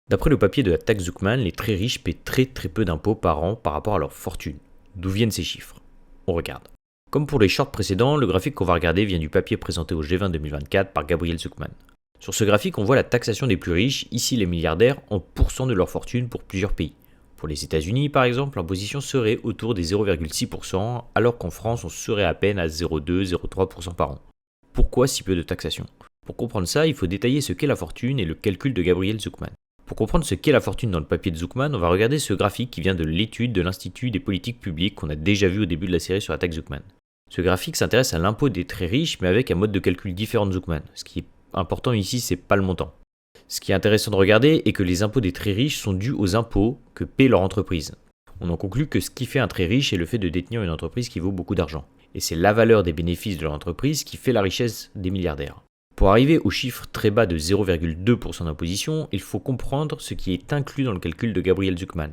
D'après le papier de la taxe Zuckman, les très riches paient très peu d'impôts par an par rapport à leur fortune. D'où viennent ces chiffres? On regarde. Comme pour les shorts précédents, le graphique qu'on va regarder vient du papier présenté au G20 2024 par Gabriel Zuckman. Sur ce graphique, on voit la taxation des plus riches, ici les milliardaires, en pourcent de leur fortune pour plusieurs pays. Pour les États-Unis, par exemple, l'imposition serait autour des 0,6%, alors qu'en France, on serait à peine à 0,2-0,3% par an. Pourquoi si peu de taxation? Pour comprendre ça, il faut détailler ce qu'est la fortune et le calcul de Gabriel Zuckman. Pour comprendre ce qu'est la fortune dans le papier de Zuckman, on va regarder ce graphique qui vient de l'étude de l'Institut des politiques publiques qu'on a déjà vu au début de la série sur la taxe Zuckman. Ce graphique s'intéresse à l'impôt des très riches, mais avec un mode de calcul différent de Zuckman. Ce qui est important ici, c'est pas le montant. Ce qui est intéressant de regarder est que les impôts des très riches sont dus aux impôts que paie leur entreprise. On en conclut que ce qui fait un très riche est le fait de détenir une entreprise qui vaut beaucoup d'argent. Et c'est la valeur des bénéfices de leur entreprise qui fait la richesse des milliardaires. Pour arriver au chiffre très bas de 0,2% d'imposition, il faut comprendre ce qui est inclus dans le calcul de Gabriel Zuckman.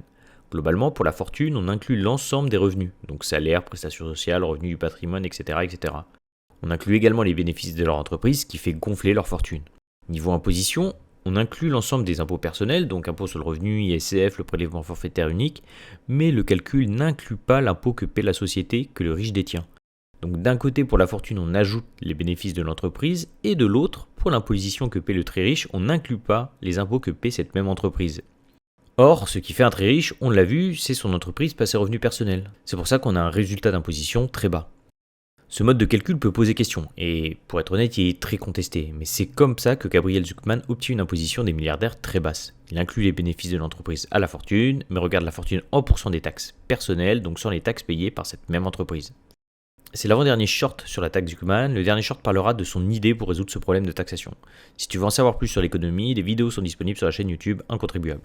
Globalement, pour la fortune, on inclut l'ensemble des revenus, donc salaire, prestations sociales, revenus du patrimoine, etc., etc. On inclut également les bénéfices de leur entreprise, qui fait gonfler leur fortune. Niveau imposition, on inclut l'ensemble des impôts personnels, donc impôts sur le revenu, ISF, le prélèvement forfaitaire unique, mais le calcul n'inclut pas l'impôt que paie la société que le riche détient. Donc d'un côté pour la fortune on ajoute les bénéfices de l'entreprise et de l'autre pour l'imposition que paie le très riche on n'inclut pas les impôts que paie cette même entreprise. Or ce qui fait un très riche, on l'a vu, c'est son entreprise pas ses revenus personnels. C'est pour ça qu'on a un résultat d'imposition très bas. Ce mode de calcul peut poser question et pour être honnête il est très contesté, mais c'est comme ça que Gabriel Zuckman obtient une imposition des milliardaires très basse. Il inclut les bénéfices de l'entreprise à la fortune, mais regarde la fortune en pourcent des taxes personnelles, donc sans les taxes payées par cette même entreprise. C'est l'avant-dernier short sur la taxe Zuckman. Le dernier short parlera de son idée pour résoudre ce problème de taxation. Si tu veux en savoir plus sur l'économie, des vidéos sont disponibles sur la chaîne YouTube Incontribuable.